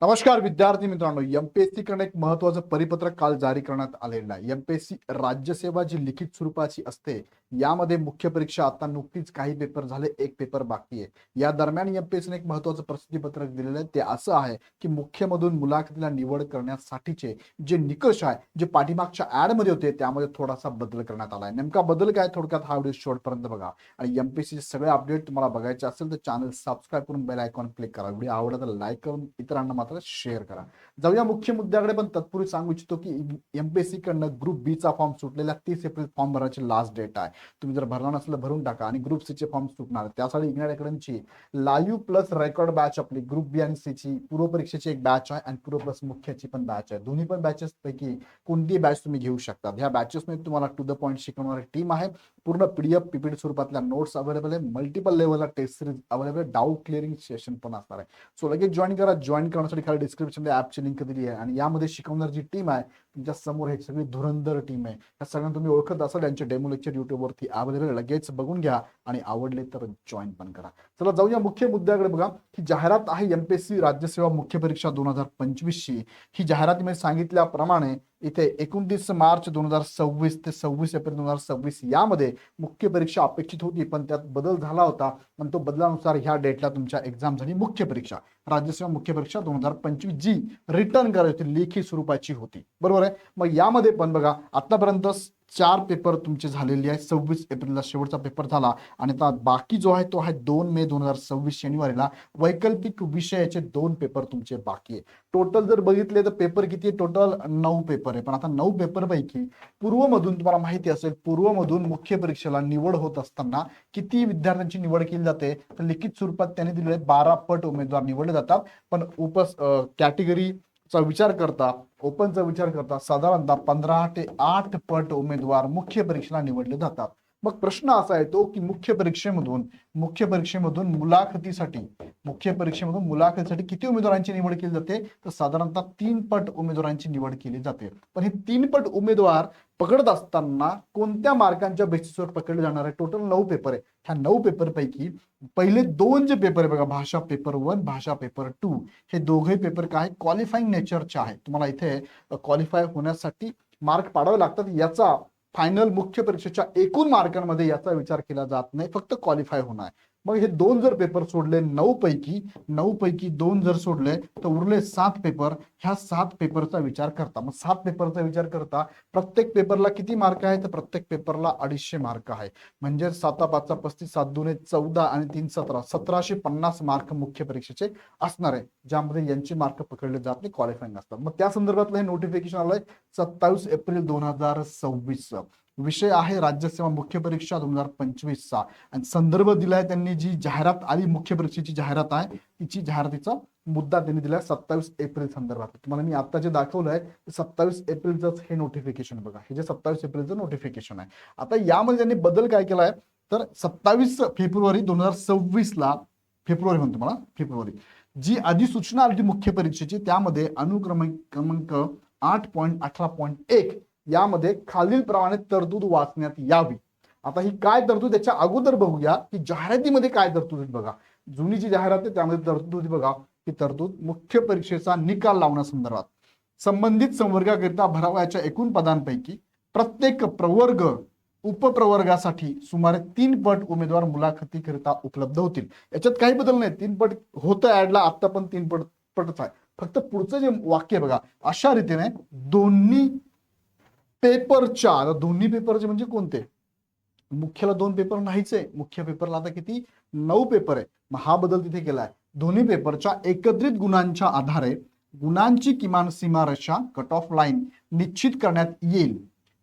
नमस्कार विद्यार्थी मित्रांनो, एमपीएससी कडे एक महत्वाचं परिपत्रक काल जारी करण्यात आलेलं आहे. एमपीएससी राज्यसेवा जी लिखित स्वरूपाची असते, यामध्ये मुख्य परीक्षा आता नुकतीच काही पेपर झाले, एक पेपर बाकी आहे. या दरम्यान एमपीएससीने एक महत्वाचं प्रसिद्धी पत्रक दिलेलं आहे. ते असं आहे की मुख्यमधून मुलाखतीला निवड करण्यासाठीचे जे निकष आहे, जे पाठीमागच्या ऍड मध्ये होते, त्यामध्ये थोडासा बदल करण्यात आला आहे. नेमका बदल काय, थोडक्यात हा व्हिडिओ शेवटपर्यंत बघा. आणि एमपीएससी सगळे अपडेट तुम्हाला बघायचे असेल तर चॅनल सबस्क्राईब करून बेल आयकॉन क्लिक करा. व्हिडिओ आवडला तर लाईक करून इतरांना मात्र शेअर करा. जाऊया मुख्य मुद्द्याकडे, पण तत्पूर्वी सांगू इच्छितो की एमपीएससी कडनं ग्रुप बी चा फॉर्म सुटलेला 30 एप्रिल फॉर्म भरायची लास्ट डेट आहे. तुम्ही जर भरला नसेल तर भरून टाका. आणि ग्रुप सी चे फॉर्म सुटणार, त्यासाठी इग्नाइट अकॅडमीची लाईव्ह प्लस रेकॉर्ड बॅच, आपली ग्रुप बी आणि सी ची पूर्व परीक्षेची एक बॅच आहे आणि पूर्व प्लस मुख्याची पण बॅच आहे. दोन्ही पण बॅचेस पैकी कोणतीही बॅच तुम्ही घेऊ शकता. ह्या बॅचेस मध्ये तुम्हाला टू द पॉईंट शिकवणारी टीम आहे. पूर्ण पीडीएफ पीपीटी स्वरूपातल्या नोट्स अवेलेबल आहे. मल्टिपल लेवलला test series available, doubt clearing session पण असणार आहे. सो लगेच जॉईन करा. जॉईन करण्यासाठी खाली डिस्क्रिप्शन मध्ये ऍपची लिंक दिली आहे. आणि यामध्ये शिकवणार जी टीम आहे, तुमच्या समोर हे सगळी धुरंधर टीम आहे. या सगळ्यांना तुम्ही ओळखत असाल, यांचे डेमो लेक्चर युट्यूबवरती अवेलेबल, लगेच बघून घ्या आणि आवडले तर जॉईन पण करा. चला जाऊया मुख्य मुद्द्याकडे. बघा, ही जाहिरात आहे एमपीएससी राज्यसेवा मुख्य परीक्षा 2025 ची. ही जाहिरातीमध्ये सांगितल्याप्रमाणे इथे 29 मार्च 2026 ते 26 एप्रिल 2026 यामध्ये मुख्य परीक्षा अपेक्षित होती, पण त्यात बदल झाला होता. पण तो बदलानुसार ह्या डेटला तुमच्या एक्झाम झाली मुख्य परीक्षा राज्यसेवा मुख्य परीक्षा 2025, जी रिटर्न करायची लेखी स्वरूपाची होती. बरोबर आहे. मग यामध्ये पण बघा, आतापर्यंत 4 पेपर तुमचे झालेले आहे. 26 एप्रिलला शेवटचा पेपर झाला आणि आता बाकी जो आहे तो आहे 2 मे 2026 शनिवारीला वैकल्पिक विषयाचे 2 पेपर तुमचे बाकी आहे. टोटल जर बघितले तर पेपर किती आहे, टोटल 9 पेपर आहे. पण आता 9 पेपर पैकी पूर्वमधून तुम्हाला माहिती असेल, पूर्वमधून मुख्य परीक्षेला निवड होत असताना किती विद्यार्थ्यांची निवड केली जाते, तर लिखित स्वरूपात त्यांनी दिलेले 12 पट उमेदवार निवडले जातात. पण कॅटेगरीचा विचार करता, ओपनचा विचार करता साधारणतः 15 ते 8 पट उमेदवार मुख्य परीक्षेला निवडले जातात. मग प्रश्न असा येतो की मुख्य परीक्षेमधून मुलाखतीसाठी किती उमेदवारांची निवड केली जाते, तर साधारणतः 3 पट उमेदवारांची निवड केली जाते. पण हे 3 पट उमेदवार पकडत असताना कोणत्या मार्कांच्या बेसिसवर पकडले जाणार आहे? टोटल 9 पेपर आहे. ह्या 9 पेपर पैकी पहिले 2 जे पेपर आहे बघा, भाषा पेपर 1, भाषा पेपर 2, हे दोघे पेपर काय क्वालिफाईंग नेचरचे आहे. तुम्हाला इथे क्वालिफाय होण्यासाठी मार्क पाडावे लागतात. याचा फायनल मुख्य परीक्षेच्या एकूण मार्कांमध्ये याचा विचार केला जात नाही, फक्त क्वालिफाय होणार आहे. मग हे 2 जर पेपर सोडले, 9 पैकी 2 जर सोडले, तर उरले 7 पेपर. ह्या 7 पेपरचा विचार करता, मग 7 पेपरचा विचार करता प्रत्येक पेपरला किती मार्क आहे, तर प्रत्येक पेपरला 250 मार्क आहे. म्हणजे 7 5 35, 7 2 14 आणि 3 17, 1750 मार्क मुख्य परीक्षेचे असणार आहे, ज्यामध्ये यांचे मार्क पकडले जात नाही, क्वालिफाईंग असतात. मग त्या संदर्भातलं हे नोटिफिकेशन आलंय 27 एप्रिल 2026. विषय आहे राज्यसेवा मुख्य परीक्षा 2025 चा. आणि संदर्भ दिलाय त्यांनी, जी जाहिरात आली मुख्य परीक्षेची जाहिरात आहे, तिची जाहिरातीचा मुद्दा त्यांनी दिलाय 27 एप्रिल संदर्भात. तुम्हाला मी आता जे दाखवलंय 27 एप्रिलच हे नोटिफिकेशन बघा, हे जे 27 एप्रिलचं नोटिफिकेशन आहे. आता यामध्ये त्यांनी बदल काय केलाय, तर 27 फेब्रुवारी 2026 ला, फेब्रुवारी म्हणतो मला, फेब्रुवारी जी अधिसूचना आली मुख्य परीक्षेची, त्यामध्ये अनुक्रमांक 8.18.1 यामध्ये खालील प्रमाणे तरतूद वाचण्यात यावी. आता ही काय तरतूद, त्याच्या अगोदर बघूया की जाहिरातीमध्ये काय तरतूद बघा. जुनी जी जाहिरात आहे त्यामध्ये तरतूद होती बघा, की तरतूद मुख्य परीक्षेचा निकाल लावण्यासंदर्भात संबंधित संवर्गाकरिता भरावयाच्या एकूण पदांपैकी प्रत्येक प्रवर्ग उपप्रवर्गासाठी सुमारे 3 पट उमेदवार मुलाखतीकरिता उपलब्ध होतील. याच्यात काही बदल नाही, 3 पट होतं ऍडला, आता पण 3 पटच आहे. फक्त पुढचं जे वाक्य बघा, अशा रीतीने दोन्ही पेपरच्या, दोन्ही पेपरचे म्हणजे कोणते, मुख्याला 2 पेपर नाहीच आहे, मुख्य पेपरला आता किती 9 पेपर आहे. मग हा बदल तिथे केलाय. दोन्ही पेपरच्या एकत्रित गुणांच्या आधारे गुणांची किमान सीमारेषा कट ऑफ लाईन निश्चित करण्यात येईल.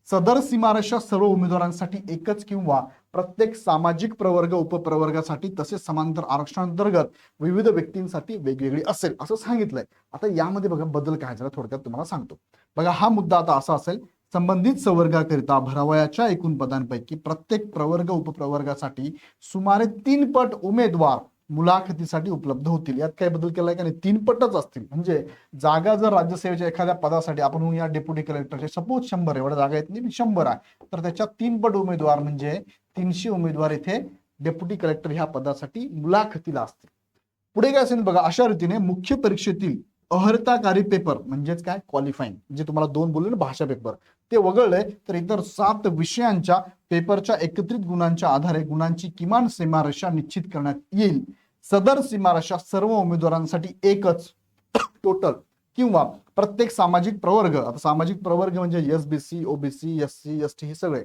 सदर सीमारेषा सर्व उमेदवारांसाठी एकच किंवा प्रत्येक सामाजिक प्रवर्ग उपप्रवर्गासाठी तसेच समांतर आरक्षणांतर्गत विविध व्यक्तींसाठी वेगवेगळी असेल, असं सांगितलंय. आता यामध्ये बघा बदल काय झाला, थोडक्यात तुम्हाला सांगतो. बघा, हा मुद्दा आता असा असेल, संबंधित संवर्गाकरिता भरावयाच्या एकूण पदांपैकी प्रत्येक प्रवर्ग उपप्रवर्गासाठी सुमारे 3 पट उमेदवार मुलाखतीसाठी उपलब्ध होतील. यात काय बदल केलाय का नाही, 3 पटच असतील. म्हणजे जागा जर राज्यसेवेच्या एखाद्या पदासाठी आपण या डेप्युटी कलेक्टरचे सपोज 100 एवढ्या जागा आहेत, 100 आहे, तर त्याच्यात 3 पट उमेदवार म्हणजे 300 उमेदवार इथे डेप्युटी कलेक्टर ह्या पदासाठी मुलाखतीला असतील. पुढे काय असेल बघा, अशा रीतीने मुख्य परीक्षेतील अर्हताकारी पेपर म्हणजेच काय क्वालिफाईंग, जे तुम्हाला दोन बोलले ना भाषा पेपर, ते वगळले तर इतर 7 विषयांच्या पेपरच्या एकत्रित गुणांच्या आधारे गुणांची किमान सीमारेषा निश्चित करण्यात येईल. सदर सीमारेषा सर्व उमेदवारांसाठी एकच टोटल किंवा प्रत्येक सामाजिक प्रवर्ग, आता सामाजिक प्रवर्ग म्हणजे SBC, OBC, SC, ST हे सगळे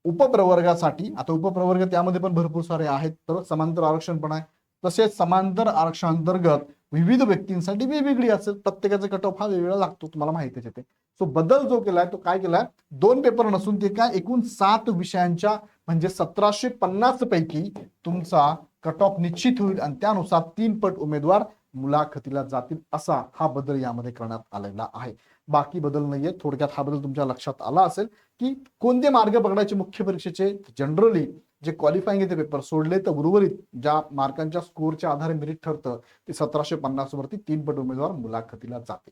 उपप्रवर्गासाठी, आता उपप्रवर्ग त्यामध्ये पण भरपूर सारे आहेत, तर समांतर आरक्षण पण आहे. तसेच समांतर आरक्षणांतर्गत विविध व्यक्तींसाठी वेगवेगळी असेल, प्रत्येकाचा कट ऑफ हा वेगवेगळा लागतो, तुम्हाला माहितीच आहे ते. सो बदल जो केलाय तो काय केलाय, 2 पेपर नसून ते काय एकूण 7 विषयांच्या म्हणजे 1750 पैकी तुमचा कट ऑफ निश्चित होईल आणि त्यानुसार 3 पट उमेदवार मुलाखतीला जातील, असा हा बदल यामध्ये करण्यात आलेला आहे. बाकी बदल नाहीये. थोडक्यात हा बदल तुमच्या लक्षात आला असेल की कोणते मार्ग पकडायचे मुख्य परीक्षेचे. जनरली जे क्वालिफाईंग आहे ते पेपर सोडले तर उर्वरित ज्या मार्कांच्या स्कोरच्या आधारे मेरिट ठरतं ते 1750 वरती 3 पट उमेदवार मुलाखतीला जाते.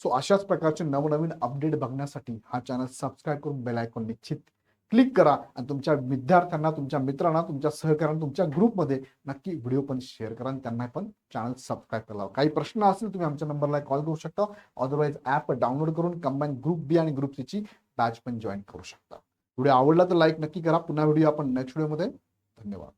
सो अशाच प्रकारचे नवनवीन अपडेट बघण्यासाठी हा चॅनल सबस्क्राईब करून बेल आयकॉन निश्चित क्लिक करा आणि तुमच्या विद्यार्थ्यांना, तुमच्या मित्रांना, तुमच्या सहकाऱ्यांना, तुमच्या ग्रुपमध्ये नक्की व्हिडिओ पण शेअर करा आणि त्यांना पण चॅनल सबस्क्राईब करा. काही प्रश्न असतील तुम्ही आमच्या नंबरला कॉल करू शकता, अदरवाईज ऍप डाउनलोड करून कंबाईन ग्रुप बी आणि ग्रुप सी ची बॅच पण जॉईन करू शकता. व्हिडिओ आवडला तर लाईक नक्की करा. पुन्हा व्हिडिओ आपण नेक्स्ट व्हिडिओमध्ये. धन्यवाद.